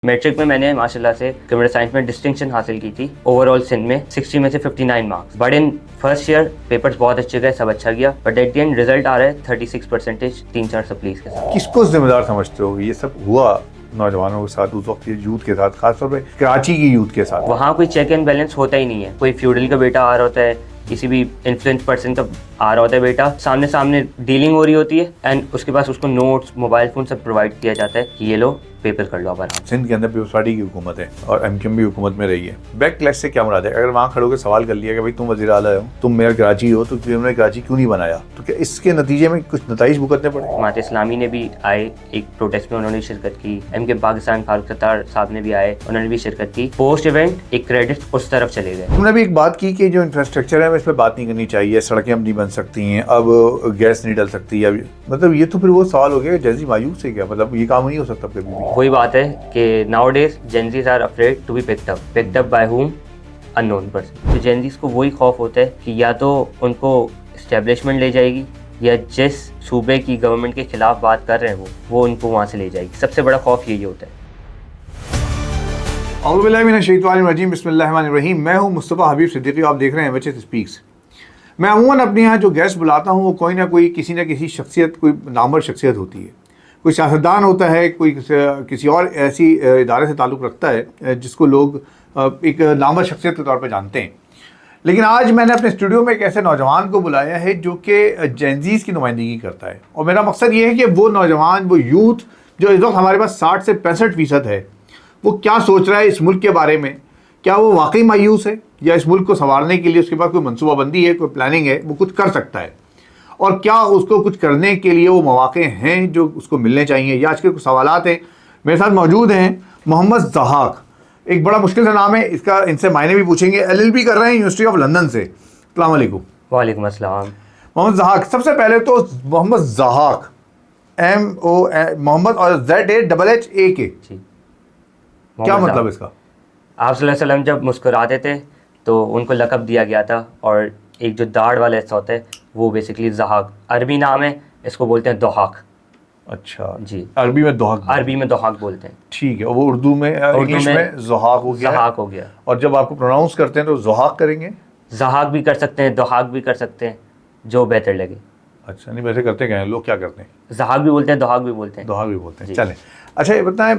Matric में मैंने माशाल्लाह से कंप्यूटर साइंस में डिस्टिंक्शन हासिल की थी। ओवरऑल सिंध में 60 में से 59 marks. But in first year papers बहुत अच्छे गए, सब अच्छा गया, but at the end result आ रहा है 36%, 3-4 सप्लीज के साथ। किसको जिम्मेदार समझते हो ये सब हुआ नौजवानों के साथ, उस वक्त के यूथ के साथ, खासतौर पे कराची की यूथ के साथ? वहाँ कोई चेक एंड बैलेंस होता ही नहीं है। कोई फ्यूडल का बेटा आ रहा होता है, किसी भी इन्फ्लुएंस पर्सन का आ रहा होता है बेटा, सामने सामने डीलिंग हो रही होती है एंड उसके पास उसको नोट्स, मोबाइल फोन सब प्रोवाइड किया जाता है कि ये लो पेपर कर लो अब आराम। सिंध के अंदर पीपल्स पार्टी की हुकूमत है और एमक्यूएम भी हुकूमत में रही है। बैक क्लैश से क्या मुराद है? अगर वहाँ खड़े होकर सवाल कर लिया कि भाई तुम वज़ीर आला हो, तुम मेयर कराची हो, तो तुमने कराची क्यों नहीं बनाया, तो क्या इसके नतीजे में कुछ नताइज भुगतने पड़े? जमात इस्लामी ने भी आए, एक प्रोटेस्ट में उन्होंने शिरकत की। एमके पाकिस्तान फारूक सत्तार साहब ने भी आए, उन्होंने भी शिरकत की। पोस्ट इवेंट एक क्रेडिट उस तरफ चले गए। तुमने भी एक बात की कि जो इंफ्रास्ट्रक्चर है इस पर बात नहीं करनी चाहिए, सड़कें अब नहीं बन सकती हैं, अब गैस नहीं डल सकती, अब मतलब ये तो फिर वो सवाल हो गया जैसी मायूस है क्या, मतलब ये काम नहीं हो सकता कभी भी। वही बात है कि nowadays Gen Zs are afraid to be picked up by whom, unknown person. तो जेनजीज को वही खौफ होता है कि या तो उनको एस्टेब्लिशमेंट ले जाएगी या जिस सूबे की गवर्नमेंट के खिलाफ बात कर रहे हैं वो उनको वहाँ से ले जाएगी। सबसे बड़ा खौफ यही होता है। औज़ुबिल्लाहि बिस्मिल्लाहिर्रहमानिर्रहीम। मैं हूँ मुस्तफ़ा हबीब सिद्दीकी, आप देख रहे हैं एमएचए स्पीक्स। मैं अमूमन अपने यहाँ जो गेस्ट बुलाता हूँ वो कोई ना कोई किसी न किसी शख्सियत, कोई नामवर शख्सियत होती है। कोई सियासतदान होता है, कोई किसी और ऐसी इदारे से ताल्लुक़ रखता है जिसको लोग एक नामवर शख्सियत के तौर पर जानते हैं। लेकिन आज मैंने अपने स्टूडियो में एक ऐसे नौजवान को बुलाया है जो कि जेनजीज़ की नुमाइंदगी करता है, और मेरा मकसद ये है कि वो नौजवान, वो यूथ जो इस वक्त हमारे पास 60 से 65% है, वो क्या सोच रहा है इस मुल्क के बारे में। क्या वो वाकई मायूस है या इस मुल्क को संवारने के लिए उसके पास कोई मनसूबाबंदी है, कोई प्लानिंग है, वो कुछ कर सकता है, और क्या उसको कुछ करने के लिए वो मौके हैं जो उसको मिलने चाहिए। या आज के कुछ सवालात हैं। मेरे साथ मौजूद हैं मोहम्मद ज़हाक, एक बड़ा मुश्किल सा नाम है इसका, इनसे मायने भी पूछेंगे। LLB कर रहे हैं यूनिवर्सिटी ऑफ लंदन से। अस्सलाम वालेकुम। वालेकुम अस्सलाम। मोहम्मद ज़हाक, सबसे पहले तो मोहम्मद ज़हाक मोहम्मद और ZAHHAK, क्या मतलब इसका? आप सल्लल्लाहु अलैहि वसल्लम जब मुस्कुराते थे तो उनको लक़ब दिया गया था, और एक जो दाढ़ वाला हिस्सा होता है वो बेसिकली ज़हाक, अरबी नाम है, इसको बोलते हैं दोहाक। अच्छा जी, अरबी में दोहाक, अरबी में दोहाक बोलते हैं। ठीक है। वो उर्दू में, इंग्लिश में ज़हाक हो गया। ज़हाक हो गया। और जब आपको प्रोनाउंस करते हैं तो ज़हाक करेंगे? ज़हाक भी कर सकते हैं, दोहाक भी कर सकते हैं, जो बेहतर लगे। अच्छा, नहीं वैसे करते क्या हैं लोग, क्या करते हैं? ज़हाक भी बोलते हैं, दोहाक भी बोलते हैं। दोहाक भी बोलते हैं, चलें। अच्छा ये बताएं,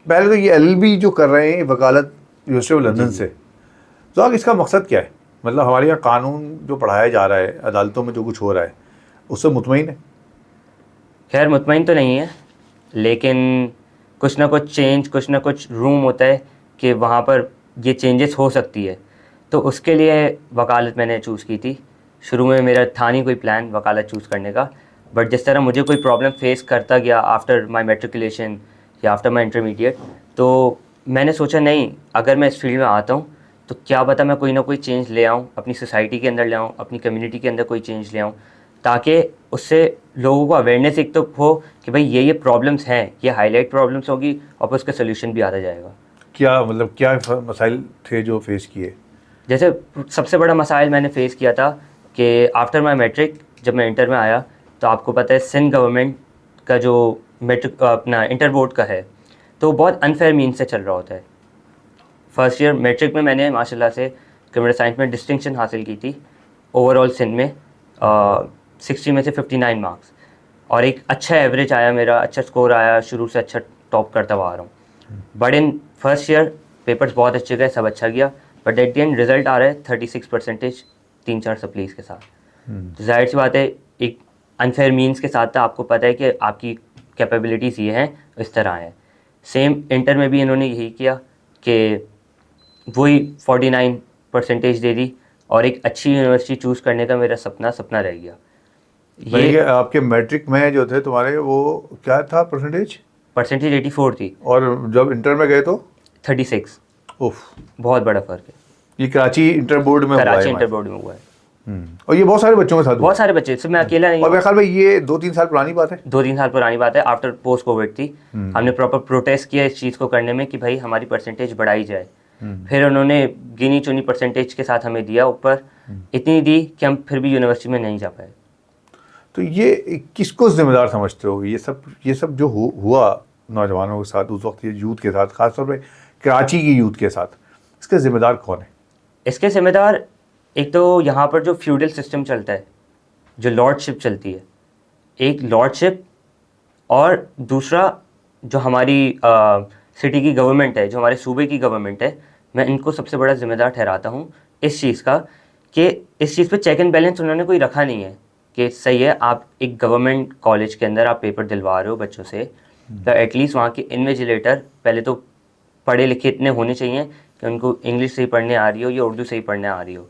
पहले तो ये LLB जो कर रहे हैं वकालत यूनिवर्सिटी ऑफ लंदन से, ज़हाक इसका मकसद क्या है? मतलब हमारे यहाँ कानून जो पढ़ाया जा रहा है, अदालतों में जो कुछ हो रहा है, उससे मुतमईन है? खैर मुतमईन तो नहीं है, लेकिन कुछ ना कुछ चेंज, कुछ ना कुछ रूम होता है कि वहाँ पर ये चेंजेस हो सकती है। तो उसके लिए वकालत मैंने चूज़ की थी। शुरू में मेरा था नहीं कोई प्लान वकालत चूज़ करने का, बट जिस तरह मुझे कोई प्रॉब्लम फेस करता गया आफ्टर माई मेट्रिकुलेशन या आफ्टर माई इंटरमीडिएट, तो मैंने सोचा नहीं, अगर मैं इस फील्ड में आता हूँ तो क्या पता मैं कोई ना कोई चेंज ले आऊँ, अपनी सोसाइटी के अंदर ले आऊँ, अपनी कम्युनिटी के अंदर कोई चेंज ले आऊँ, ताकि उससे लोगों को अवेयरनेस एक तो हो कि भाई ये प्रॉब्लम्स हैं, ये हाईलाइट प्रॉब्लम्स होगी और फिर उसका सोल्यूशन भी आता जाएगा। क्या मतलब क्या मसाइल थे जो फेस किए? जैसे सबसे बड़ा मसाइल मैंने फ़ेस किया था कि आफ्टर माई मैट्रिक जब मैं इंटर में आया, तो आपको पता है सिंध गवर्नमेंट का जो मैट्रिक अपना इंटर बोर्ड का है, तो बहुत अनफेयर मीन से चल रहा होता है। फर्स्ट ईयर मैट्रिक में मैंने माशाल्लाह से कंप्यूटर साइंस में डिस्टिंक्शन हासिल की थी। ओवरऑल सिंध में 60 में से 59 मार्क्स, और एक अच्छा एवरेज आया मेरा, अच्छा स्कोर आया, शुरू से अच्छा टॉप करता हुआ आ रहा हूँ। But in first year papers बहुत अच्छे गए, सब अच्छा गया, but at the end result आ रहा है 36%, 3-4 सप्लीज के साथ। तो जाहिर सी बात है एक अनफेयर मीन्स के साथ था। आपको पता है कि आपकी कैपेबिलिटीज़ ये हैं, इस तरह हैं। सेम इंटर में भी इन्होंने यही किया कि वही 49% दे दी, और एक अच्छी यूनिवर्सिटी चूज़ करने का मेरा सपना रह गया। ये आपके मैट्रिक में जो थे तुम्हारे, वो क्या था परसेंटेज? 84 थी, और जब इंटर में गए तो 36। उफ, बहुत बड़ा फ़र्क है। ये कराची इंटर बोर्ड में हुआ कराची है इंटर बोर्ड में हुआ है। और ये बहुत सारे बच्चों के साथ हुआ। बहुत सारे बच्चे, सिर्फ मैं अकेला नहीं और हूँ। मेरे ख्याल में ये 2-3 साल पुरानी बात है। 2-3 साल पुरानी बात है, आफ्टर पोस्ट कोविड थी। हमने प्रॉपर प्रोटेस्ट किया इस चीज़ को करने में कि भाई हमारी परसेंटेज बढ़ाई जाए। फिर उन्होंने गिनी चुनी परसेंटेज के साथ हमें दिया ऊपर, इतनी दी कि हम फिर भी यूनिवर्सिटी में नहीं जा पाए। तो ये किसको जिम्मेदार समझते हो? ये सब जो हुआ नौजवानों के साथ, उस वक्त ये यूथ के साथ, ख़ासतौर पे कराची की यूथ के साथ, इसका ज़िम्मेदार कौन है? इसके ज़िम्मेदार एक तो यहाँ पर जो फ्यूडल सिस्टम चलता है, जो लॉर्डशिप चलती है, एक लॉर्डशिप, और दूसरा जो हमारी सिटी की गवर्नमेंट है, जो हमारे सूबे की गवर्नमेंट है, मैं इनको सबसे बड़ा ज़िम्मेदार ठहराता हूँ इस चीज़ का कि इस चीज़ पे चेक एंड बैलेंस उन्होंने कोई रखा नहीं है कि सही है आप एक गवर्नमेंट कॉलेज के अंदर आप पेपर दिलवा रहे हो बच्चों से, तो एटलीस्ट वहाँ के इन्विजिलेटर पहले तो पढ़े लिखे इतने होने चाहिए कि उनको इंग्लिश सही पढ़ने आ रही हो या उर्दू सही पढ़ने आ रही हो।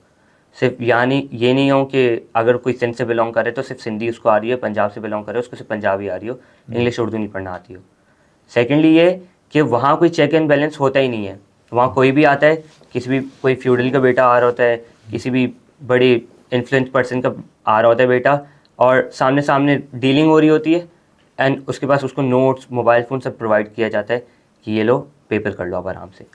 सिर्फ यानी ये नहीं हो कि अगर कोई सिंध से बिलोंग करे तो सिर्फ सिंधी उसको आ रही है, पंजाब से बिलोंग करे उसको सिर्फ पंजाबी आ रही हो, इंग्लिश उर्दू नहीं पढ़ना आती हो। सेकेंडली ये कि वहाँ कोई चेक एंड बैलेंस होता ही नहीं है। वहाँ कोई भी आता है, किसी भी कोई फ्यूडल का बेटा आ रहा होता है, किसी भी बड़े इन्फ्लुएंस पर्सन का आ रहा होता है बेटा, और सामने सामने डीलिंग हो रही होती है, एंड उसके पास उसको नोट्स, मोबाइल फ़ोन सब प्रोवाइड किया जाता है कि ये लो पेपर कर लो आप आराम से,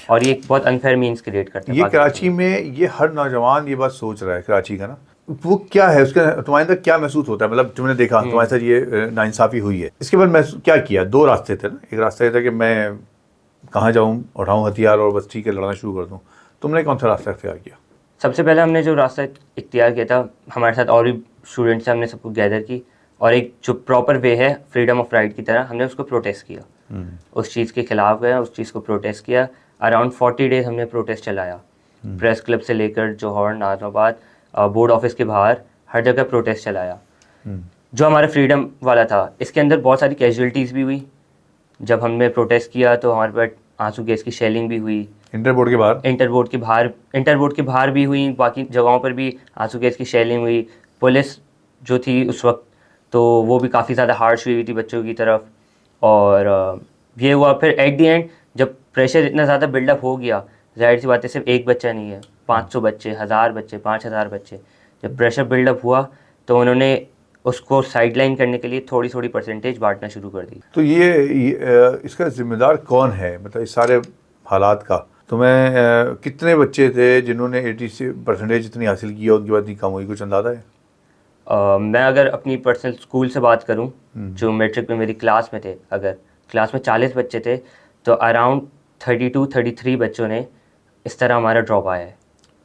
और ये एक बहुत अनफेयर मीन्स क्रिएट करता है। ये कराची में ये हर नौजवान ये बात सोच रहा है कराची का ना, वो क्या है उसका, तुम्हारे अंदर क्या महसूस होता है? मतलब तुमने देखा तुम्हारे साथ ये नाइंसाफ़ी हुई है, इसके बाद महसूस क्या किया? दो रास्ते थे ना, एक रास्ता ये था कि मैं कहाँ जाऊँ, उठाऊँ हथियार और बस ठीक है लड़ना शुरू कर दूँ। तुमने कौन सा रास्ता इख्तियार किया? सबसे पहले हमने जो रास्ता इख्तियार किया था, हमारे साथ और भी स्टूडेंट्स हैं, हमने सबको गैदर की और एक जो प्रॉपर वे है फ्रीडम ऑफ राइट की तरह हमने उसको प्रोटेस्ट किया, उस चीज़ के ख़िलाफ़ गया, उस चीज़ को प्रोटेस्ट किया। अराउंड 40 डेज़ हमने प्रोटेस्ट चलाया, प्रेस क्लब से लेकर जौहर, नाज़िमाबाद, बोर्ड ऑफिस के बाहर हर जगह प्रोटेस्ट चलाया जो हमारा फ्रीडम वाला था। इसके अंदर बहुत सारी कैजुअलिटीज़ भी हुई। जब हमने प्रोटेस्ट किया तो हमारे पास आंसू गैस की शेलिंग भी हुई, इंटरबोर्ड के बाहर, इंटरबोर्ड के बाहर भी हुई, बाकी जगहों पर भी आंसू गैस की शेलिंग हुई। पुलिस जो थी उस वक्त तो वो भी काफ़ी ज़्यादा हार्श हुई थी बच्चों की तरफ, और ये हुआ। फिर एट दी एंड जब प्रेशर इतना ज़्यादा बिल्डअप हो गया, जाहिर सी बात है सिर्फ एक बच्चा नहीं है, 500 बच्चे, 1000 बच्चे, 5000 बच्चे, जब प्रेशर बिल्डअप हुआ तो उन्होंने उसको साइडलाइन करने के लिए थोड़ी थोड़ी परसेंटेज बांटना शुरू कर दी। तो इसका जिम्मेदार कौन है, मतलब इस सारे हालात का? तुम्हें कितने बच्चे थे जिन्होंने 80% इतनी हासिल की और उनके बाद नहीं कम हुई, कुछ अंदाज़ा है? मैं अगर अपनी पर्सनल स्कूल से बात करूं, जो मैट्रिक में मेरी क्लास में थे, अगर क्लास में 40 बच्चे थे तो अराउंड 32-33 बच्चों ने इस तरह हमारा ड्रॉप आया है।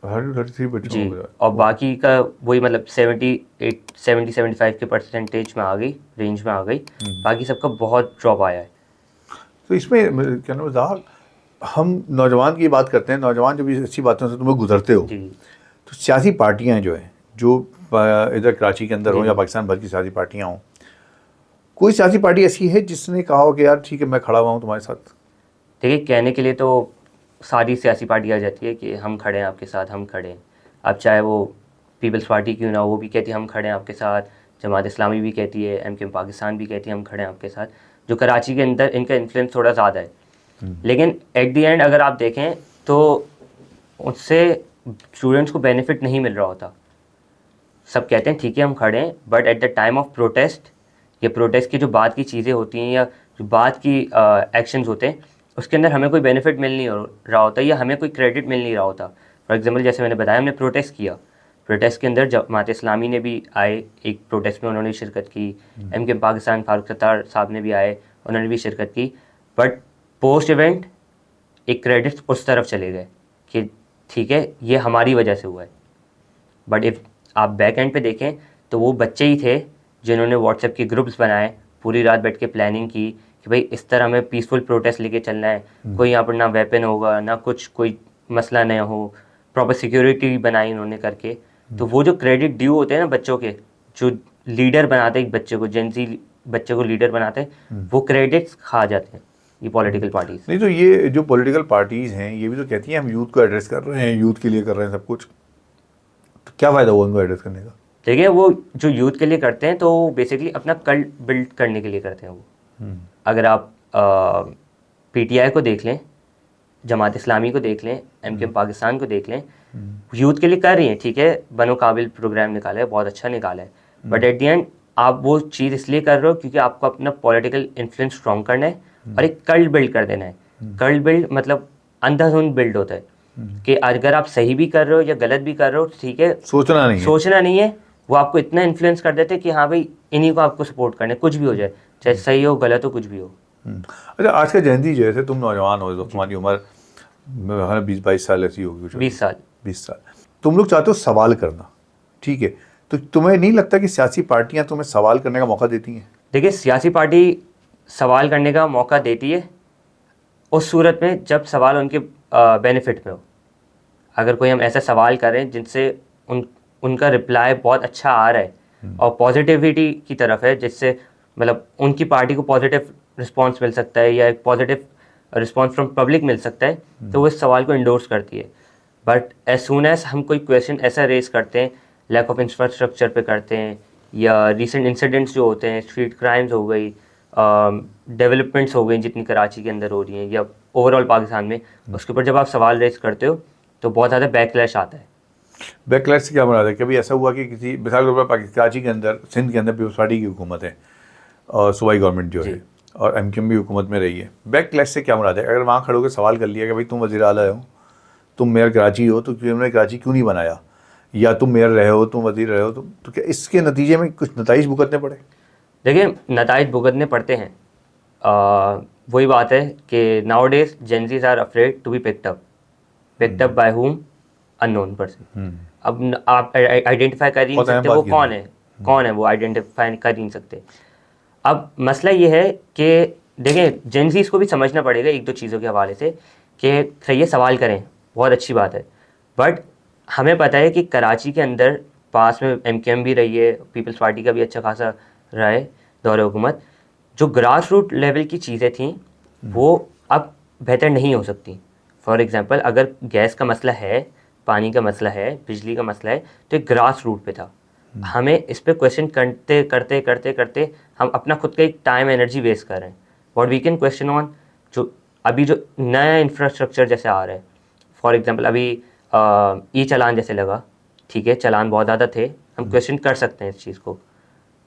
33 बच्चों जी, को? और बाकी का वही मतलब 70-75 के परसेंटेज में आ गई, रेंज में आ गई, बाकी सबका बहुत ड्रॉप आया है। तो इसमें क्या नाम है, हम नौजवान की बात करते हैं, नौजवान जब ये अच्छी बातों से तुम्हें गुजरते हो जी, तो सियासी पार्टियां जो हैं, जो इधर कराची के अंदर हो या पाकिस्तान भर की सियासी पार्टियां हों, कोई सियासी पार्टी ऐसी है जिसने कहा हो कि यार ठीक है मैं खड़ा हुआ हूँ तुम्हारे साथ? देखिए, कहने के लिए तो सारी सियासी पार्टी आ जाती है कि हम खड़े हैं आपके साथ, हम खड़े हैं। अब चाहे वो पीपल्स पार्टी क्यों ना हो, वो भी कहती है हम खड़े हैं आपके साथ, जमात इस्लामी भी कहती है, एमकेएम पाकिस्तान भी कहती है हम खड़े हैं आपके साथ। जो कराची के अंदर इनका इन्फ्लुएंस थोड़ा ज़्यादा है, लेकिन एट दी एंड अगर आप देखें तो उससे स्टूडेंट्स को बेनिफिट नहीं मिल रहा होता। सब कहते हैं ठीक है हम खड़े हैं, but at the time of protest, ये प्रोटेस्ट की जो बाद की चीज़ें होती हैं या जो बाद की एक्शंस होते हैं, उसके अंदर हमें कोई बेनिफिट मिल नहीं रहा होता या हमें कोई क्रेडिट मिल नहीं रहा होता। फॉर एग्जांपल जैसे मैंने बताया, हमने प्रोटेस्ट किया, प्रोटेस्ट के अंदर जमात इस्लामी ने भी आए, एक प्रोटेस्ट में उन्होंने शिरकत की, एमकेएम पाकिस्तान फारूक सत्तार साहब ने भी आए, उन्होंने भी शिरकत की, बट पोस्ट इवेंट एक क्रेडिट उस तरफ चले गए कि ठीक है ये हमारी वजह से हुआ है। बट इफ़ आप बैक एंड पे देखें तो वो बच्चे ही थे जिन्होंने व्हाट्सएप के ग्रुप्स बनाए, पूरी रात बैठ के प्लानिंग की कि भाई इस तरह हमें पीसफुल प्रोटेस्ट लेके चलना है, कोई यहाँ पर ना वेपन होगा ना कुछ, कोई मसला नहीं हो, प्रॉपर सिक्योरिटी बनाई उन्होंने करके। तो वो जो क्रेडिट ड्यू होते हैं ना बच्चों के, जो लीडर बनाते हैं एक बच्चे को, जेंजी बच्चे को लीडर बनाते हैं, वो क्रेडिट्स खा जाते हैं ये पॉलिटिकल पार्टीज। नहीं तो ये जो पॉलिटिकल पार्टीज़ हैं ये भी तो कहती हैं हम यूथ को एड्रेस कर रहे हैं, यूथ के लिए कर रहे हैं सब कुछ, तो क्या फ़ायदा हुआ उनको एड्रेस करने का? देखिए, वो जो यूथ के लिए करते हैं तो बेसिकली अपना कल्ट बिल्ड करने के लिए करते हैं वो। अगर आप पीटीआई को देख लें, जमात इस्लामी को देख लें, एमकेएम पाकिस्तान को देख लें, यूथ के लिए कर रही हैं, ठीक है, बनो काबिल प्रोग्राम निकाला है, बहुत अच्छा निकाला है, बट एट दी एंड आप वो चीज़ इसलिए कर रहे हो क्योंकि आपको अपना पॉलिटिकल इन्फ्लुएंस स्ट्रॉन्ग करना है और एक कल्ट बिल्ड कर देना है। कल्ट बिल्ड मतलब अंधाधुंध बिल्ड होता है कि अगर आप सही भी कर रहे हो या गलत भी कर रहे हो, ठीक है, सोचना नहीं है। वो आपको इतना इन्फ्लुएंस कर देते हैं कि हाँ भाई इन्हीं को आपको सपोर्ट करना है, कुछ भी हो जाए, चाहे सही हो गलत हो कुछ भी हो। अच्छा, आज का जयंती जो है, तुम नौजवान हो, तो तुम्हारी उम्र 20-22 साल ऐसी होगी कुछ? 20 साल। 20 साल। तुम लोग चाहते हो सवाल करना, ठीक है, तो तुम्हें नहीं लगता कि सियासी पार्टियां तुम्हें सवाल करने का मौका देती हैं? देखिए, सियासी पार्टी सवाल करने का मौका देती है उस सूरत में जब सवाल उनके बेनिफिट में हो। अगर कोई हम ऐसा सवाल करें जिनसे उनका रिप्लाई बहुत अच्छा आ रहा है और पॉजिटिविटी की तरफ है, जिससे मतलब उनकी पार्टी को पॉजिटिव रिस्पांस मिल सकता है या एक पॉजिटिव रिस्पांस फ्रॉम पब्लिक मिल सकता है, तो वो इस सवाल को इंडोर्स करती है। बट एज सून एज हम कोई क्वेश्चन ऐसा रेज करते हैं, लैक ऑफ इंफ्रास्ट्रक्चर पे करते हैं, या रिसेंट इंसिडेंट्स जो होते हैं, स्ट्रीट क्राइम्स हो गई, डेवलपमेंट्स हो गई जितनी कराची के अंदर हो रही हैं या ओवरऑल पाकिस्तान में, उसके ऊपर जब आप सवाल रेज करते हो तो बहुत ज़्यादा बैकलैश आता है। बैकलैश से क्या बना है? कभी ऐसा हुआ कि किसी मिसाल के तौर पर कराची के अंदर, सिंध के अंदर पीपल्स पार्टी की हुकूमत है और सूबाई गवर्नमेंट जो है, और MQM भी हुकूमत में रही है, बैकलैश से क्या मुराद है? अगर वहाँ खड़े होकर सवाल कर लिया कि भाई तुम वज़ीर आला हो, तुम मेयर कराची हो, तो तुमने कराची क्यों नहीं बनाया, या तुम मेयर रहे हो, तुम वज़ीर रहे हो, तो क्या इसके नतीजे में कुछ नताइज भुगतने पड़े? देखिए, नताइज भुगतने पड़ते हैं। वही बात है कि nowadays Gen Zs are afraid to be picked up by whom, unknown person. अब आप आइडेंटिफाई कर ही नहीं सकते वो कौन है वो आइडेंटिफाई कर ही नहीं सकते। अब मसला ये है कि देखें, जेंजीज को भी समझना पड़ेगा एक दो चीज़ों के हवाले से कि सही है, सवाल करें, बहुत अच्छी बात है, बट हमें पता है कि कराची के अंदर पास में MQM भी रही है, पीपल्स पार्टी का भी अच्छा खासा रहा है दौर हुकूमत। जो ग्रास रूट लेवल की चीज़ें थी वो अब बेहतर नहीं हो सकती। फॉर एग्ज़ाम्पल, अगर गैस का मसला है, पानी का मसला है, बिजली का मसला है, तो एक ग्रास रूट पे था। हमें इस पे क्वेश्चन करते करते करते करते हम अपना खुद का एक टाइम एनर्जी वेस्ट कर रहे हैं। What we can question on जो अभी जो नया इंफ्रास्ट्रक्चर जैसे आ रहा है, फॉर एग्ज़ाम्पल अभी ई चालान जैसे लगा, ठीक है, चालान बहुत ज़्यादा थे, हम क्वेश्चन कर सकते हैं इस चीज़ को,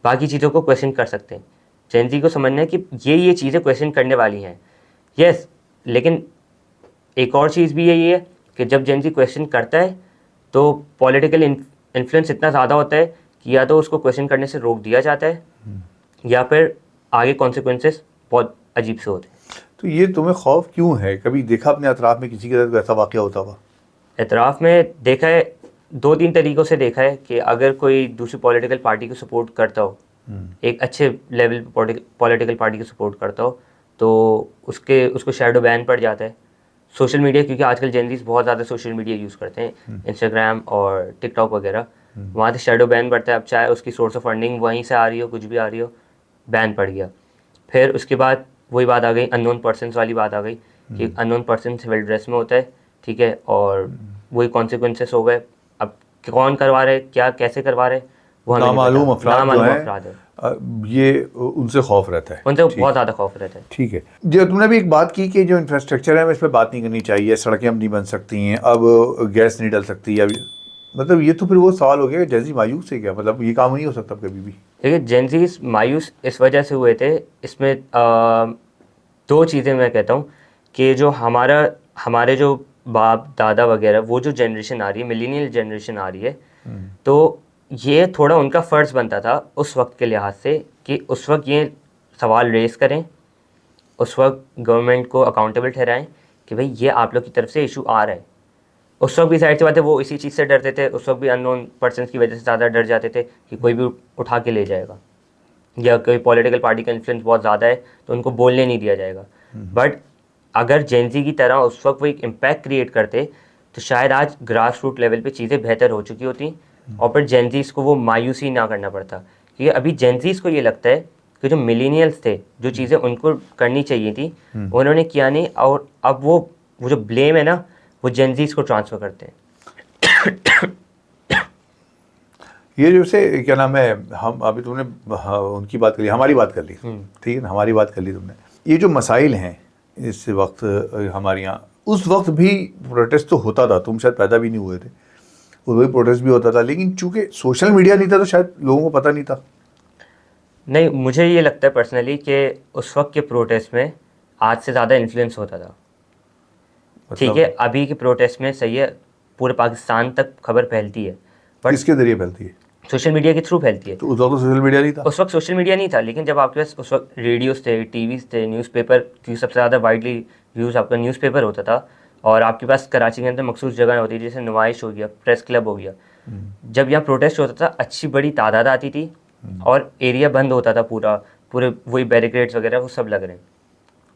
बाकी चीज़ों को क्वेश्चन कर सकते हैं। जेन को समझना है कि ये चीज़ें क्वेश्चन करने वाली हैं, यस, लेकिन एक और चीज़ भी यही है कि जब जेन क्वेश्चन करता है तो पॉलिटिकल इन्फ्लुएंस इतना ज़्यादा होता है कि या तो उसको क्वेश्चन करने से रोक दिया जाता है या फिर आगे कॉन्सिक्वेंसेस बहुत अजीब से होते हैं। तो ये तुम्हें खौफ क्यों है? कभी देखा अपने अतराफ़ में किसी के साथ ऐसा वाक़या होता हुआ? एतराफ़ में देखा है, 2-3 तरीक़ों से देखा है कि अगर कोई दूसरी पॉलिटिकल पार्टी को सपोर्ट करता हो, एक अच्छे लेवल पे पॉलिटिकल पार्टी को सपोर्ट करता हो, तो उसको शैडो बैन पड़ जाता है। सोशल मीडिया, क्योंकि आजकल जेनज़ीज़ बहुत ज़्यादा सोशल मीडिया यूज़ करते हैं, इंस्टाग्राम और टिकटॉक वगैरह, वहाँ से शैडो बैन पड़ता है। अब चाहे उसकी सोर्स ऑफ फंडिंग वहीं से आ रही हो, कुछ भी आ रही हो, बैन पड़ गया। फिर उसके बाद वही बात आ गई, अननोन पर्सनस वाली बात आ गई कि अननोन पर्सन वेल ड्रेस में होता है, ठीक है, और वही कॉन्सिक्वेंसेस हो गए। अब कौन करवा रहे, क्या कैसे करवा रहे, वो हमें नामालूम नहीं पता। अफराद जो हैं, अफराद है, ये उनसे खौफ रहता है। उनसे ठीक। बहुत ज़्यादा खौफ रहता है। ठीक है। जो तुमने भी एक बात की कि जो इंफ्रास्ट्रक्चर है, इस पर बात नहीं करनी चाहिए, सड़कें अब नहीं बन सकती हैं, अब गैस नहीं डल सकती, अब मतलब ये तो फिर वो सवाल हो गया कि जैसी मायूस है क्या, मतलब ये काम नहीं हो सकता कभी भी? देखिए, जेनज़ीज़ मायूस इस वजह से हुए थे, इसमें दो चीज़ें मैं कहता हूँ कि जो हमारे जो बाप दादा वगैरह, वो जो जनरेशन आ रही है, मिलेनियल जनरेशन आ रही है, तो ये थोड़ा उनका फ़र्ज़ बनता था उस वक्त के लिहाज से कि उस वक्त ये सवाल रेज़ करें, उस वक्त गवर्नमेंट को अकाउंटेबल ठहराएं कि भाई ये आप लोग की तरफ से इशू आ रहा है। उस वक्त भी साइड से बात है, वो इसी चीज़ से डरते थे, उस वक्त भी अननोन पर्सन की वजह से ज़्यादा डर जाते थे कि कोई भी उठा के ले जाएगा, या कोई पॉलिटिकल पार्टी का इन्फ्लुएंस बहुत ज़्यादा है तो उनको बोलने नहीं दिया जाएगा। बट अगर जेनजी की तरह उस वक्त वो एक इम्पैक्ट क्रिएट करते तो शायद आज ग्रास रूट लेवल पे चीज़ें बेहतर हो चुकी होती, और फिर जेनजीज़ को वो मायूसी ना करना पड़ता। क्योंकि अभी जेनजीज़ को ये लगता है कि जो मिलेनियल्स थे, जो चीज़ें उनको करनी चाहिए थी उन्होंने किया नहीं, और अब वो जो ब्लेम है ना, वो जेनजीज़ को ट्रांसफ़र करते हैं। ये जैसे क्या नाम है, हम अभी तुमने उनकी बात कर ली, हमारी बात कर ली, ठीक है ना, हमारी बात कर ली तुमने। ये जो मसाइल हैं इस वक्त हमारे यहाँ, उस वक्त भी प्रोटेस्ट तो होता था, तुम शायद पैदा भी नहीं हुए थे, उस वक्त प्रोटेस्ट भी होता था, लेकिन चूंकि सोशल मीडिया नहीं था तो शायद लोगों को पता नहीं था। नहीं, मुझे ये लगता है पर्सनली कि उस वक्त के प्रोटेस्ट में आज से ज़्यादा इन्फ्लुएंस होता था। ठीक है, अभी के प्रोटेस्ट में सही है, पूरे पाकिस्तान तक खबर फैलती है, किसके ज़रिए फैलती है? सोशल मीडिया के थ्रू फैलती है। तो उस वक्त तो सोशल मीडिया नहीं था। उस वक्त सोशल मीडिया नहीं था, लेकिन जब आपके पास उस वक्त रेडियोस थे, टीवीज़ थे, न्यूज़पेपर, क्योंकि सबसे ज़्यादा वाइडली यूज़ आपका न्यूज़पेपर होता था, और आपके पास कराची के अंदर मखसूस जगह होती थी, जैसे नुमाइश हो गया, प्रेस क्लब हो गया। जब यहाँ प्रोटेस्ट होता था, अच्छी बड़ी तादाद आती थी और एरिया बंद होता था पूरा, पूरे वही बैरिकेड्स वगैरह वो सब लग रहे हैं।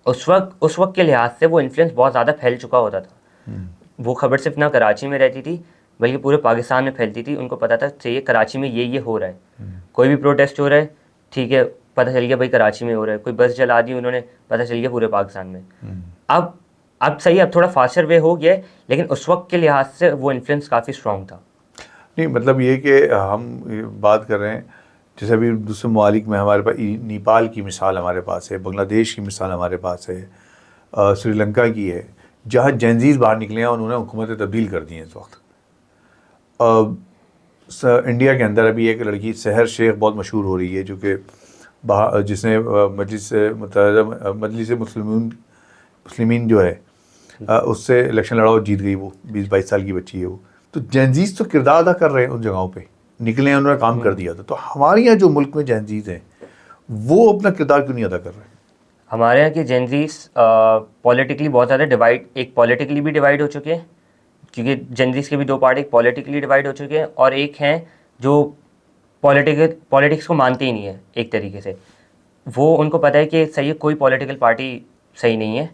उस वक्त के लिहाज से वो इन्फ्लुएंस बहुत ज़्यादा फैल चुका होता था। वो खबर सिर्फ ना कराची में रहती थी, बल्कि पूरे पाकिस्तान में फैलती थी। उनको पता था चाहिए कराची में ये हो रहा है, कोई भी प्रोटेस्ट हो रहा है, ठीक है, पता चल गया भाई कराची में हो रहा है। कोई बस जला दी उन्होंने, पता चल गया पूरे पाकिस्तान में। अब सही, अब थोड़ा फास्टर वे हो गया है, लेकिन उस वक्त के लिहाज से वो इन्फ्लुएंस काफ़ी स्ट्रॉन्ग था। नहीं, मतलब ये कि हम बात कर रहे हैं, जैसे अभी दूसरे ममालिक में हमारे पास नेपाल की मिसाल हमारे पास है, बांग्लादेश की मिसाल हमारे पास है, श्रीलंका की है, जहाँ जेनजीज बाहर निकले हैं और उन्होंने हुकूमतें तब्दील कर दी हैं इस वक्त। इंडिया के अंदर अभी एक लड़की सहर शेख बहुत मशहूर हो रही है, जो कि जिसने मजलिस मुस्लिमीन जो है उससे इलेक्शन लड़ा और जीत गई। वो 20-22 साल की बच्ची है वो। तो जेनजीज तो किरदार अदा कर रहे हैं उन जगहों पे, निकले हैं, उन्होंने काम कर दिया था। तो हमारे यहाँ जो मुल्क में जेनजीज हैं वो अपना किरदार क्यों नहीं अदा कर रहे हैं? हमारे यहाँ के जेनजीज पॉलिटिकली बहुत ज़्यादा डिवाइड, एक पॉलिटिकली भी डिवाइड हो चुके हैं, क्योंकि जेनजीज के भी दो पार्ट, एक पॉलिटिकली डिवाइड हो चुके हैं और एक हैं जो पॉलिटिक्स को मानते ही नहीं है एक तरीके से। वो उनको पता है कि सही है, कोई पॉलिटिकल पार्टी सही नहीं है,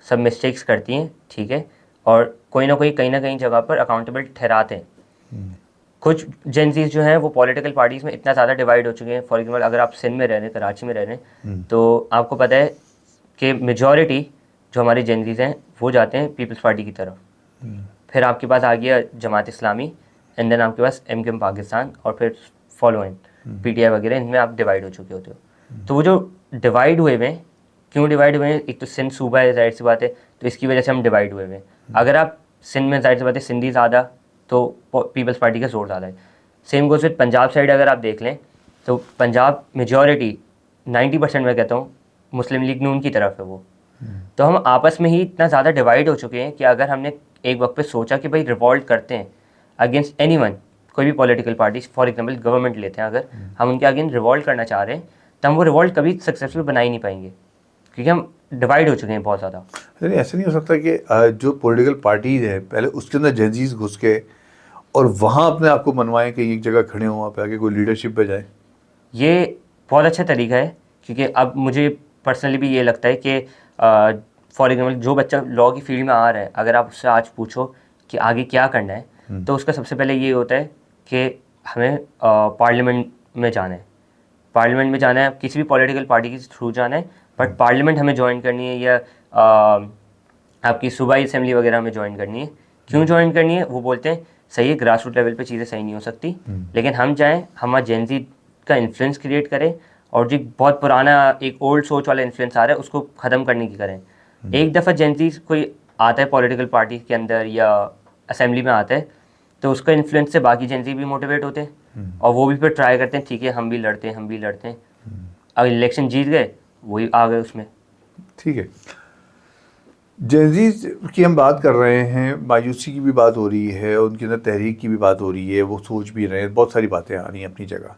सब मिस्टेक्स करती हैं, ठीक है, और कोई ना कोई कहीं ना कहीं जगह पर अकाउंटेबल ठहराते हैं। कुछ जेनजीज जो हैं वो पॉलिटिकल पार्टीज़ में इतना ज़्यादा डिवाइड हो चुके हैं। फॉर एग्जाम्पल, अगर आप सिंध में रह रहे हैं, कराची में रह रहे हैं, तो आपको पता है कि मेजॉरिटी जो हमारे जेनजीज हैं वो जाते हैं पीपल्स पार्टी की तरफ। फिर आपके पास आ गया जमात इस्लामी, एंड देन आपके पास एमकेएम पाकिस्तान, और फिर फॉलोइंग पीटीआई वगैरह, इनमें आप डिवाइड हो चुके होते हो। तो वो जो डिवाइड हुए हुए हैं, क्यों डिवाइड हुए हैं? एक तो सिंध सूबा है, जाहिर सी बात है, तो इसकी वजह से हम डिवाइड हुए हुए हैं। अगर आप सिंध में, जाहिर सी बात है, सिंधी ज़्यादा, तो पीपल्स पार्टी का जोर ज़्यादा है। Same goes with Punjab side, अगर आप देख लें तो पंजाब मेजॉरिटी 90% मैं कहता हूँ मुस्लिम लीग नून की तरफ है वो। तो हम आपस में ही इतना ज़्यादा डिवाइड हो चुके हैं कि अगर हमने एक वक्त पे सोचा कि भाई रिवॉल्ट करते हैं अगेंस्ट एनीवन, कोई भी political party, for example government लेते हैं, अगर हम उनके अगेंस्ट रिवॉल्ट करना चाह रहे हैं, तो हम वो रिवॉल्ट कभी सक्सेसफुल बना ही नहीं पाएंगे, क्योंकि हम डिवाइड हो चुके हैं बहुत ज़्यादा। नहीं, ऐसा नहीं हो सकता कि जो पॉलिटिकल पार्टीज है पहले उसके अंदर जेनजीज घुस के और वहाँ अपने आप को मनवाएं कि एक जगह खड़े हों, वहाँ पे आके कोई लीडरशिप पे जाए? ये बहुत अच्छा तरीका है, क्योंकि अब मुझे पर्सनली भी ये लगता है कि फॉर एग्जाम्पल जो बच्चा लॉ की फील्ड में आ रहा है, अगर आप उससे आज पूछो कि आगे क्या करना है, तो उसका सबसे पहले ये होता है कि हमें पार्लियामेंट में जाना है। पार्लियामेंट में जाना है, किसी भी पॉलिटिकल पार्टी के थ्रू जाना है, बट पार्लियामेंट हमें ज्वाइन करनी है, या आपकी सूबाई असेंबली वगैरह में ज्वाइन करनी है। क्यों ज्वाइन करनी है? वो बोलते हैं सही है, ग्रास रूट लेवल पे चीज़ें सही नहीं हो सकती, लेकिन हम जाएँ, हमारा जेनजी का इन्फ्लुएंस क्रिएट करें, और जो बहुत पुराना एक ओल्ड सोच वाला इन्फ्लुएंस आ रहा है उसको ख़त्म करने की करें। एक दफ़ा जेनजी कोई आता है पॉलिटिकल पार्टी के अंदर या असेंबली में आता है, तो उसका इन्फ्लुएंस से बाकी जेनजी भी मोटिवेट होते हैं, और वो भी फिर ट्राई करते हैं, ठीक है हम भी लड़ते हैं, हम भी लड़ते हैं। अब इलेक्शन जीत गए, वही आ गए उसमें। ठीक है, जेनजीज की हम बात कर रहे हैं, मायूसी की भी बात हो रही है, उनके अंदर तहरीक की भी बात हो रही है, वो सोच भी रहे हैं, बहुत सारी बातें आ रही हैं अपनी जगह।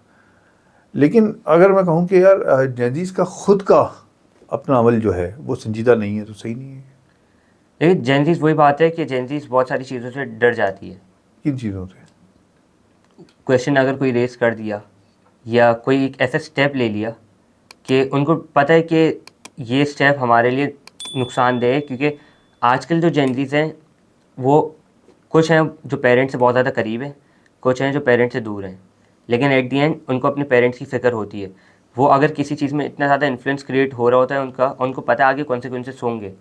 लेकिन अगर मैं कहूँ कि यार जेनजीज का खुद का अपना अमल जो है वो संजीदा नहीं है, तो सही नहीं है। लेकिन जेनजीज वही बात है कि जेनजीज बहुत सारी चीज़ों से डर जाती है। किन चीज़ों से? क्वेश्चन अगर कोई रेस कर दिया, या कोई एक ऐसा स्टेप ले लिया कि उनको पता है कि ये स्टेप हमारे लिए नुकसानदेह है, क्योंकि आजकल जो जेनजीज हैं वो कुछ हैं जो पेरेंट्स से बहुत ज़्यादा करीब हैं, कुछ हैं जो पेरेंट्स से दूर हैं, लेकिन एट दी एंड उनको अपने पेरेंट्स की फ़िक्र होती है। वो अगर किसी चीज़ में इतना ज़्यादा इन्फ्लुएंस क्रिएट हो रहा होता है उनका, उनको पता है आगे कॉन्सिक्वेंसेस होंगे,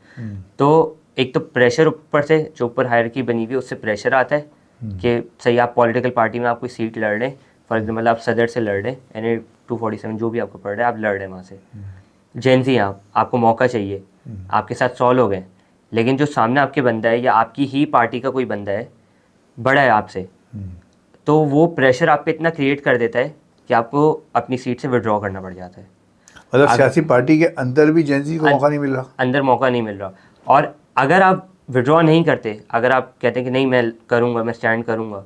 तो एक तो प्रेशर ऊपर से, जो ऊपर हायरार्की बनी हुई है उससे प्रेशर आता है कि सही आप पॉलिटिकल पार्टी में आप कोई सीट लड़ रहे हैं, फॉर एग्जाम्पल आप सदर से लड़ रहे हैं, NA 247 जो भी आपको पड़ रहा है, आप लड़ रहे हैं वहाँ से, जेनजी आपको मौका चाहिए, आपके साथ 100 लोग हैं, लेकिन जो सामने आपके बंदा है या आपकी ही पार्टी का कोई बंदा है, बड़ा है आपसे, तो वो प्रेशर आप पे इतना क्रिएट कर देता है कि आपको अपनी सीट से विड्रॉ करना पड़ जाता है। मतलब सियासी पार्टी के अंदर भी जेनजी को मौका नहीं मिल रहा? अंदर मौका नहीं मिल रहा, और अगर आप विड्रॉ नहीं करते, अगर आप कहते हैं कि नहीं मैं करूँगा, मैं स्टैंड करूँगा,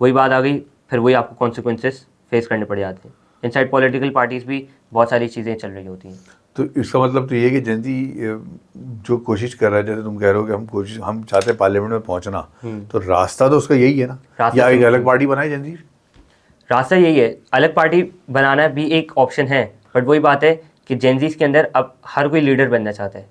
वही बात आ गई, फिर वही आपको कॉन्सिक्वेंसेस फेस करने पड़ जाते हैं। इनसाइड पॉलिटिकल पार्टीज़ भी बहुत सारी चीज़ें चल रही होती हैं। तो इसका मतलब तो ये है कि जनती जो कोशिश कर रहा है, जैसे तुम कह रहे हो कि हम चाहते हैं पार्लियामेंट में पहुंचना, तो रास्ता तो उसका यही है ना, रास्ता या तो एक अलग पार्टी बनाए जनती। रास्ता यही है, अलग पार्टी बनाना भी एक ऑप्शन है, बट वही बात है कि जेनजीज के अंदर अब हर कोई लीडर बनना चाहता है।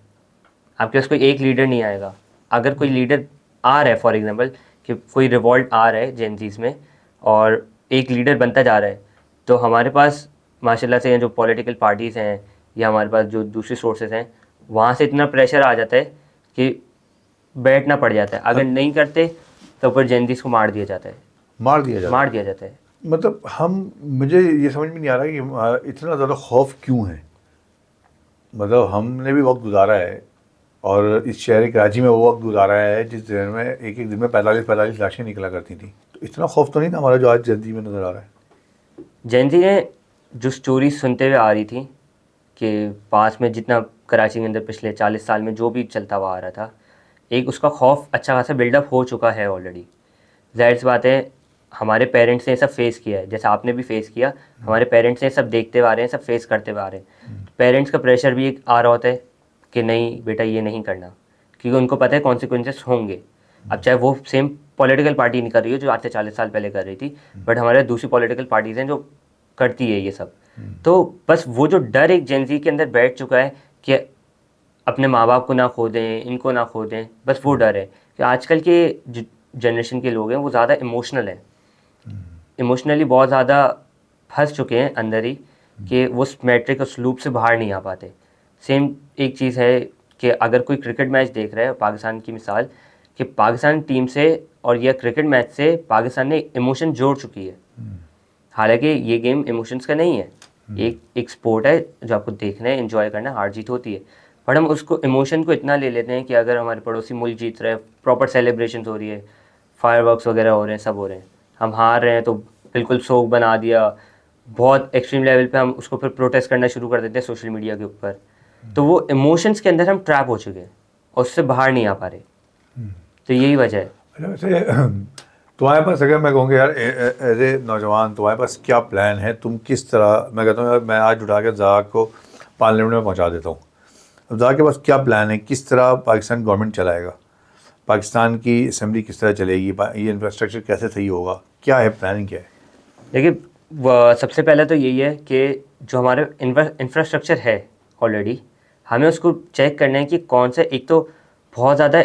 आपके पास कोई एक लीडर नहीं आएगा। अगर कोई लीडर आ रहा है, फॉर एग्जांपल कि कोई रिवॉल्ट आ रहा है जेनजीज में और एक लीडर बनता जा रहा है, तो हमारे पास माशाल्लाह से जो पॉलिटिकल पार्टीज़ हैं या हमारे पास जो दूसरे सोर्सेज हैं, वहाँ से इतना प्रेशर आ जाता है कि बैठना पड़ जाता है। अगर नहीं करते तो फिर जेनजीज को मार दिया जाता है, मार दिया जाता मार दिया जाता है। मतलब मुझे ये समझ में नहीं आ रहा कि इतना ज़्यादा खौफ क्यों है। मतलब हमने भी वक्त गुजारा है और इस शहर कराची में वो वक्त गुजारा है जिस दिन में एक दिन में 45 लाशें निकला करती थी। तो इतना खौफ तो नहीं था हमारा जो आज जल्दी में नज़र आ रहा है। जैन जी ने जो स्टोरी सुनते हुए आ रही थी कि पास में जितना कराची के अंदर पिछले 40 साल में जो भी चलता हुआ आ रहा था, एक उसका खौफ अच्छा खासा बिल्डअप हो चुका है ऑलरेडी। जाहिर सी बात है, हमारे पेरेंट्स ने सब फेस किया है, जैसे आपने भी फेस किया, हमारे पेरेंट्स ने सब देखते हुए आ रहे हैं, सब फेस करते हुए आ रहे हैं। पेरेंट्स का प्रेशर भी एक आ रहा होता है कि नहीं बेटा ये नहीं करना, क्योंकि उनको पता है कॉन्सिक्वेंसेस होंगे। अब चाहे वो सेम पॉलिटिकल पार्टी नहीं कर रही हो जो आज से 40 साल पहले कर रही थी, बट हमारे दूसरी पॉलिटिकल पार्टीज़ हैं जो करती है ये सब। तो बस वो जो डर एक जेनजी के अंदर बैठ चुका है कि अपने माँ बाप को ना खो दें, इनको ना खो दें, बस वो डर है कि आजकल के जो जनरेशन के लोग हैं वो ज़्यादा इमोशनल हैं, इमोशनली बहुत ज़्यादा फंस चुके हैं अंदर ही कि वो उस मैट्रिक उस लूप से बाहर नहीं आ पाते। सेम एक चीज़ है कि अगर कोई क्रिकेट मैच देख रहा है, पाकिस्तान की मिसाल, कि पाकिस्तान टीम से और यह क्रिकेट मैच से पाकिस्तान ने इमोशन जोड़ चुकी है। हालांकि ये गेम इमोशंस का नहीं है, एक स्पोर्ट है जो आपको देखना है, एंजॉय करना है, हार जीत होती है, पर हम उसको इमोशन को इतना ले लेते हैं कि अगर हमारे पड़ोसी मुल्क जीत रहे हैं, प्रॉपर सेलिब्रेशंस हो रही है, फायरवर्क्स वगैरह हो रहे हैं, सब हो रहे हैं, हम हार रहे हैं तो बिल्कुल शोक बना दिया, बहुत एक्सट्रीम लेवल पे हम उसको फिर प्रोटेस्ट करना शुरू कर देते हैं सोशल मीडिया के ऊपर। तो वो इमोशंस के अंदर हम ट्रैप हो चुके हैं और उससे बाहर नहीं आ पा रहे। तो यही वजह है। अच्छा, वैसे तुम्हारे पास, अगर मैं कहूँगा यार एज ए नौजवान तुम्हारे पास क्या प्लान है, तुम किस तरह, मैं कहता हूँ यार मैं आज उठा के ज़ाक को पार्लियामेंट में पहुँचा देता हूँ, अब ज़ाक के पास क्या प्लान है, किस तरह पाकिस्तान गवर्नमेंट चलाएगा, पाकिस्तान की असम्बली किस तरह चलेगी, ये इंफ्रास्ट्रक्चर कैसे सही होगा, क्या है प्लानिंग, क्या है? देखिए, सबसे पहले तो यही है कि जो हमारे इंफ्रास्ट्रक्चर है ऑलरेडी, हमें उसको चेक करना है कि कौन सा, एक तो बहुत ज़्यादा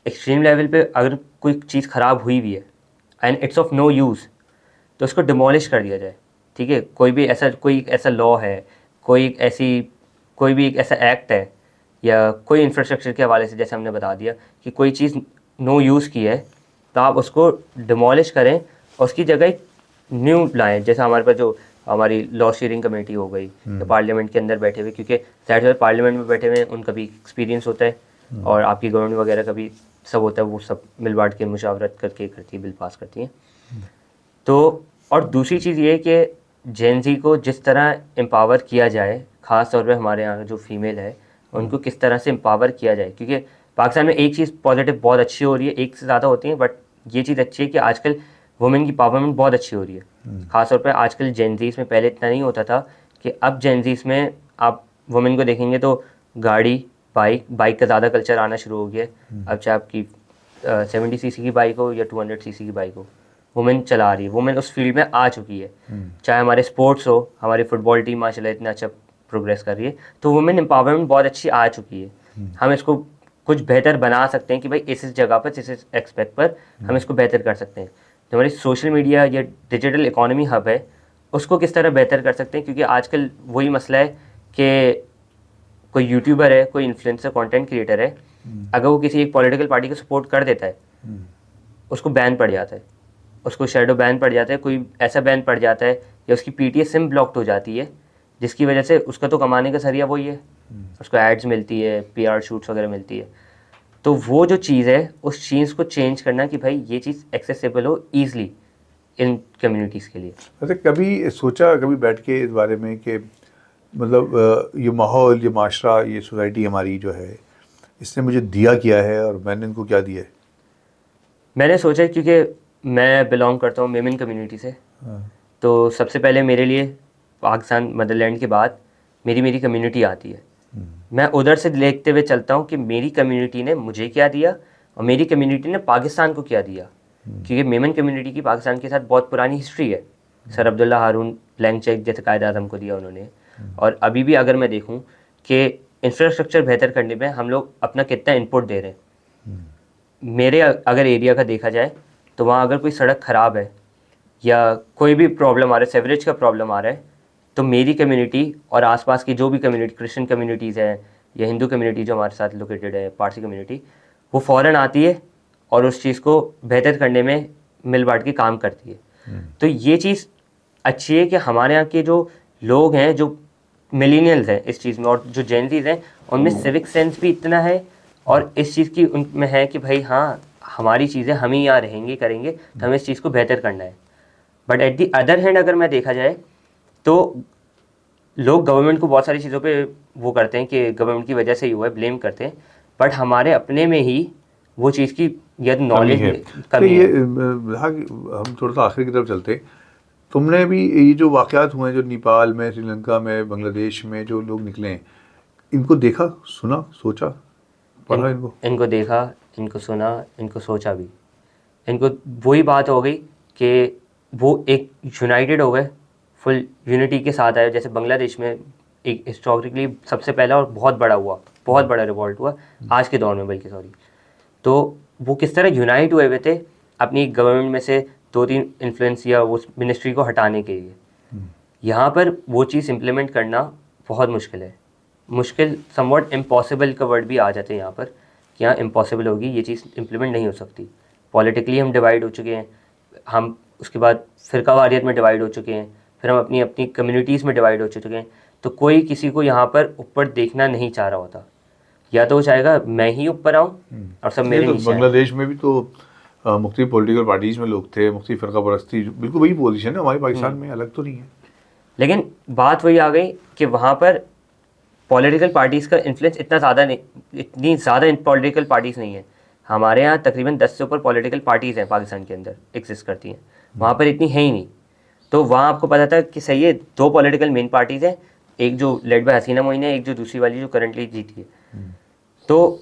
एक्सट्रीम लेवल पे अगर कोई चीज़ ख़राब हुई भी है and it's of no use, तो उसको डिमोलिश कर दिया जाए। ठीक है, कोई ऐसा लॉ है, कोई भी एक ऐसा एक्ट है या कोई इंफ्रास्ट्रक्चर के हवाले से, जैसे हमने बता दिया कि कोई चीज़ नो यूज़ की है, तो आप उसको डिमोलिश करें और उसकी जगह एक न्यू लाएँ। जैसे हमारे पास जो हमारी लॉ शेयरिंग कमेटी हो गई, तो पार्लियामेंट के अंदर बैठे हुए, क्योंकि ज़ाहिर है पार्लियामेंट में बैठे हुए हैं, उनका भी एक्सपीरियंस होता है और आपकी गवर्नमेंट वगैरह का भी सब होता है, वो सब मिल बांट के मुशावरत करके करती है, बिल पास करती हैं। तो और दूसरी चीज़ ये है कि जेन ज़ी को जिस तरह एम्पावर किया जाए, ख़ास तौर पे हमारे यहाँ जो फीमेल है उनको किस तरह से एम्पावर किया जाए, क्योंकि पाकिस्तान में एक चीज़ पॉजिटिव बहुत अच्छी हो रही है, एक से ज़्यादा होती है, बट ये चीज़ अच्छी है कि आजकल वुमेन की पावरमेंट बहुत अच्छी हो रही है। ख़ास तौर पे आजकल जेन ज़ीज़ में, पहले इतना नहीं होता था, कि अब जेन ज़ीज़ में आप वुमेन को देखेंगे तो गाड़ी, बाइक का ज़्यादा कल्चर आना शुरू हो गया है। अब चाहे आपकी 70 सीसी की बाइक हो या 200 सीसी की बाइक हो, वुमेन चला रही है, वुमेन उस फील्ड में आ चुकी है। चाहे हमारे स्पोर्ट्स हो, हमारी फुटबॉल टीम माशाल्लाह इतना अच्छा प्रोग्रेस कर रही है, तो वुमेन एम्पावरमेंट बहुत अच्छी आ चुकी है। हम इसको कुछ बेहतर बना सकते हैं कि भाई इस जगह पर, इस एक्सपेक्ट पर हम इसको बेहतर कर सकते हैं। जो हमारी सोशल मीडिया या डिजिटल इकोनॉमी हब है, उसको किस तरह बेहतर कर सकते हैं, क्योंकि आजकल वही मसला है कि कोई यूट्यूबर है, कोई इन्फ्लुएंसर कंटेंट क्रिएटर है, अगर वो किसी एक पॉलिटिकल पार्टी को सपोर्ट कर देता है, उसको बैन पड़ जाता है, उसको शैडो बैन पड़ जाता है, कोई ऐसा बैन पड़ जाता है या उसकी पीटीएस सिम ब्लॉक्ड हो जाती है, जिसकी वजह से उसका तो कमाने का जरिया वही है, उसको एड्स मिलती है, पीआर शूट्स वगैरह मिलती है। तो वो जो चीज़ है, उस चीज़ को चेंज करना कि भाई ये चीज़ एक्सेसिबल हो ईज़िली इन कम्युनिटीज़ के लिए। वैसे कभी सोचा, कभी बैठ के इस बारे में कि मतलब ये माहौल, ये माशरा, ये सोसाइटी हमारी जो है, इसने मुझे दिया क्या है और मैंने इनको क्या दिया है? मैंने सोचा, क्योंकि मैं बिलोंग करता हूँ मेमन कम्युनिटी से, तो सबसे पहले मेरे लिए पाकिस्तान मदरलैंड के बाद मेरी कम्युनिटी आती है। मैं उधर से देखते हुए चलता हूँ कि मेरी कम्युनिटी ने मुझे क्या दिया और मेरी कम्युनिटी ने पाकिस्तान को क्या दिया, क्योंकि मेमन कम्युनिटी की पाकिस्तान के साथ बहुत पुरानी हिस्ट्री है। सर अब्दुल्ला हारून ब्लैंक चेक जैसे कायद आज़म को दिया उन्होंने, और अभी भी अगर मैं देखूँ कि इंफ्रास्ट्रक्चर बेहतर करने में हम लोग अपना कितना इनपुट दे रहे हैं। मेरे अगर एरिया का देखा जाए तो वहाँ अगर कोई सड़क ख़राब है या कोई भी प्रॉब्लम आ रहा है, सेवरेज का प्रॉब्लम आ रहा है, तो मेरी कम्युनिटी और आसपास की जो भी कम्युनिटी, क्रिश्चियन कम्युनिटीज़ हैं या हिंदू कम्युनिटी जो हमारे साथ लोकेटेड है, पारसी कम्युनिटी, वो फ़ौरन आती है और उस चीज़ को बेहतर करने में मिल बांट के काम करती है। तो ये चीज़ अच्छी है कि हमारे यहाँ के जो लोग हैं, जो मिलीनियल्स हैं इस चीज़ में, और जो जेनजीज हैं, उनमें सिविक सेंस भी इतना है और इस चीज़ की उनमें है कि भाई हाँ, हमारी चीज़ें हम ही यहाँ रहेंगे करेंगे, तो हमें इस चीज़ को बेहतर करना है। But at the other hand अगर मैं देखा जाए तो लोग गवर्नमेंट को बहुत सारी चीज़ों पे वो करते हैं कि गवर्नमेंट की वजह से ही हुआ है, ब्लेम करते हैं, बट हमारे अपने में ही वो चीज़ की या नॉलेज है। कमी तो ये है। हम थोड़ा सा आखिर की तरफ चलते, तुमने भी ये जो वाक़यात हुए हैं जो नेपाल में, श्रीलंका में, बांग्लादेश में जो लोग निकले हैं, इनको देखा, सुना, सोचा, पढ़ा इनको? इनको देखा, इनको सुना, इनको सोचा भी। इनको वही बात हो गई कि वो एक यूनाइटेड हो गए, फुल यूनिटी के साथ आए। जैसे बांग्लादेश में एक हिस्टोरिकली सबसे पहला और बहुत बड़ा रिवॉल्ट हुआ आज के दौर में, बल्कि सॉरी, तो वो किस तरह यूनाइट हुए थे अपनी गवर्नमेंट में से 2-3 इन्फ्लुएंस या उस मिनिस्ट्री को हटाने के लिए। यहाँ पर वो चीज़ इम्प्लीमेंट करना बहुत मुश्किल है, मुश्किल समवट इम्पॉसिबल का वर्ड भी आ जाते हैं यहाँ पर, कि यहाँ इम्पॉसिबल होगी, ये चीज़ इम्प्लीमेंट नहीं हो सकती। पॉलिटिकली हम डिवाइड हो चुके हैं, हम उसके बाद फ़िरकावारियत में डिवाइड हो चुके हैं, फिर हम अपनी अपनी कम्युनिटीज़ में डिवाइड हो चुके हैं। तो कोई किसी को यहाँ पर ऊपर देखना नहीं चाह रहा होता, या तो वो चाहेगा मैं ही ऊपर आऊँ और सब मेरे तो नीचे आए। बांग्लादेश में भी तो मुख्तलिफ पॉलिटिकल पार्टीज़ में लोग थे, मुख्तलिफ फ़िरका परस्ती, बिल्कुल वही पोजीशन है हमारे पाकिस्तान में, अलग तो नहीं है। लेकिन बात वही आ गई कि वहाँ पर पॉलिटिकल पार्टीज़ का इन्फ्लुएंस इतना ज़्यादा नहीं, इतनी ज़्यादा पॉलिटिकल पार्टीज़ नहीं है। हमारे यहाँ तकरीबन 10 से ऊपर पॉलिटिकल पार्टीज़ हैं पाकिस्तान के अंदर एग्जिस्ट करती हैं, वहाँ पर इतनी है ही नहीं। तो वहाँ आपको पता था कि सही है, 2 पॉलिटिकल मेन पार्टीज़ हैं, एक जो लेड बाय हसीना मोइन है, एक जो दूसरी वाली जो करंटली जीती है। तो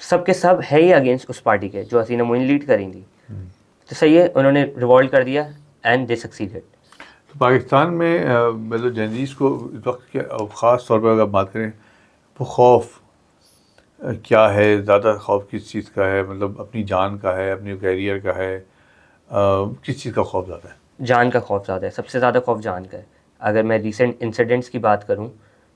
सब के सब है ही अगेंस्ट उस पार्टी के जो हसीना मोइन लीड करेंगी। तो सही है, उन्होंने रिवॉल्ट कर दिया एंड दे सक्सीडेड। तो पाकिस्तान में मतलब जेनजीज को इस वक्त के ख़ास तौर पर अगर बात करें, वो खौफ क्या है, ज़्यादा खौफ किस चीज़ का है? मतलब अपनी जान का है, अपने कैरियर का है, किस चीज़ का खौफ ज़्यादा है? जान का खौफ ज़्यादा है, सबसे ज़्यादा खौफ जान का है। अगर मैं रीसेंट इंसिडेंट्स की बात करूं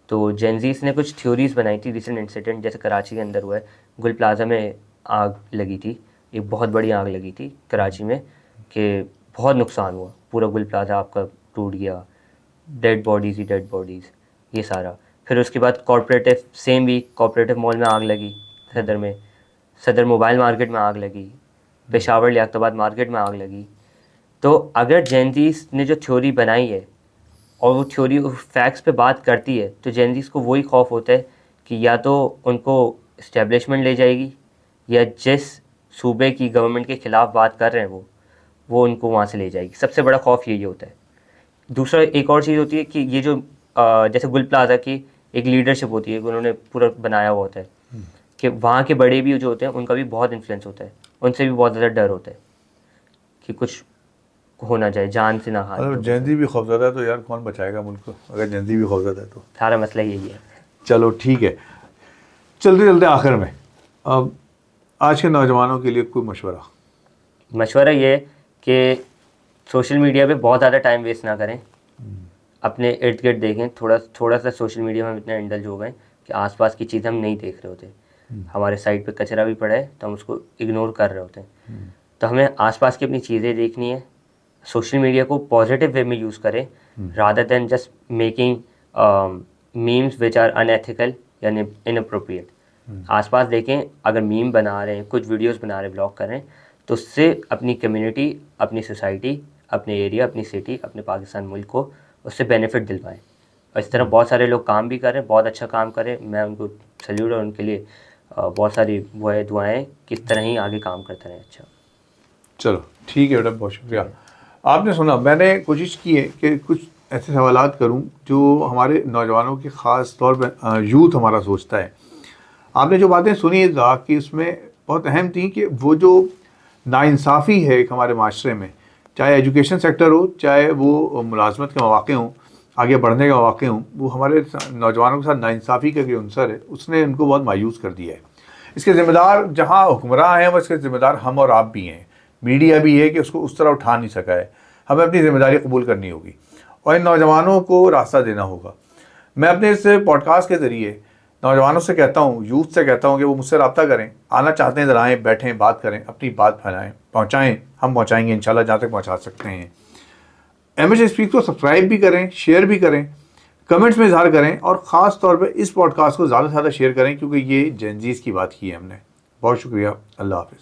तो जेनजीस ने कुछ थ्योरीज बनाई थी। रीसेंट इंसिडेंट जैसे कराची के अंदर हुआ है, गुल प्लाजा में आग लगी थी, एक बहुत बड़ी आग लगी थी कराची में, कि बहुत नुकसान हुआ, पूरा गुल प्लाजा आपका टूट गया, डेड बॉडीज़ ये सारा। फिर उसके बाद corporative, same week corporative mall में आग लगी सदर में, सदर मोबाइल मार्केट में आग लगी, पेशावर लियाकताबाद मार्केट में आग लगी। तो अगर जेनजीस ने जो थ्योरी बनाई है और वो थ्योरी फैक्ट्स पे बात करती है, तो जेनजीस को वही खौफ होता है कि या तो उनको इस्टेब्लिशमेंट ले जाएगी, या जिस सूबे की गवर्नमेंट के ख़िलाफ़ बात कर रहे हैं वो उनको वहाँ से ले जाएगी। सबसे बड़ा खौफ यही होता है। दूसरा एक और चीज़ होती है कि ये जो जैसे गुल प्लाजा की एक लीडरशिप होती है, उन्होंने पूरा बनाया हुआ होता है कि वहाँ के बड़े भी जो होते हैं उनका भी बहुत इन्फ्लुएंस होता है, उनसे भी बहुत ज़्यादा डर होता है कि कुछ हो ना जाए, जान से ना हाथ। अगर जेनजी भी खौफज़दा है तो यार कौन बचाएगा मुल्क को, अगर जेनजी भी खौफज़दा है तो? सारा मसला यही है। चलो ठीक है, चलते चलते आखिर में अब आज के नौजवानों के लिए कोई मशवरा ये है कि सोशल मीडिया पे बहुत ज़्यादा टाइम वेस्ट ना करें, अपने इर्द गिर्द देखें। थोड़ा सा सोशल मीडिया में हम इतना इंडल्ज हो गए कि आसपास की चीज़ हम नहीं देख रहे होते। हमारे साइड पे कचरा भी पड़ा है तो हम उसको इग्नोर कर रहे होते हैं। तो हमें आसपास की अपनी चीज़ें देखनी है, सोशल मीडिया को पॉजिटिव वे में यूज़ करें, rather than just making memes which are unethical यानी इनअप्रोप्रिएट। आसपास देखें, अगर मीम बना रहे हैं, कुछ वीडियोस बना रहे हैं, ब्लॉग कर रहे हैं, तो उससे अपनी कम्युनिटी, अपनी सोसाइटी, अपने एरिया, अपनी सिटी, अपने पाकिस्तान मुल्क को उससे बेनिफिट दिलवाएं। और इस तरह बहुत सारे लोग काम भी कर रहे हैं, बहुत अच्छा काम कर रहे हैं। मैं उनको सैल्यूट और उनके लिए बहुत सारी वो है दुआएं कि इस तरह ही आगे काम करते रहें। अच्छा, चलो ठीक है बेटा, बहुत शुक्रिया। आपने सुना, मैंने कोशिश की है कि कुछ ऐसे सवालात करूं जो हमारे नौजवानों के ख़ास तौर पर यूथ हमारा सोचता है। आपने जो बातें सुनी इज़ा कि उसमें बहुत अहम थी कि वो जो नाइंसाफ़ी है एक हमारे माशरे में, चाहे एजुकेशन सेक्टर हो, चाहे वो मुलाजमत के मौक़े हों, आगे बढ़ने के मौक़े हों, वो हमारे नौजवानों के साथ नाइंसाफ़ी का जो अंसर है उसने उनको बहुत मायूस कर दिया है। इसके ज़िम्मेदार जहाँ हुक्मरान हैं, इसके ज़िम्मेदार हम और आप भी हैं, मीडिया भी है कि उसको उस तरह उठा नहीं सका है। हमें अपनी ज़िम्मेदारी कबूल करनी होगी और इन नौजवानों को रास्ता देना होगा। मैं अपने इस पॉडकास्ट के ज़रिए नौजवानों से कहता हूँ, यूथ से कहता हूँ कि वो मुझसे रब्ता करें, आना चाहते हैं इधर आएँ, बैठें, बात करें, अपनी बात फैलाएँ, पहुँचाएँ, हम पहुँचाएँगे इंशाल्लाह जहाँ तक पहुँचा सकते हैं। MH स्पीक को सब्सक्राइब भी करें, शेयर भी करें, कमेंट्स में इज़हार करें और ख़ास तौर पे इस पॉडकास्ट को ज़्यादा से ज़्यादा शेयर करें क्योंकि ये जेन ज़ीज़ की बात की है हमने। बहुत शुक्रिया, अल्लाह हाफ़िज़।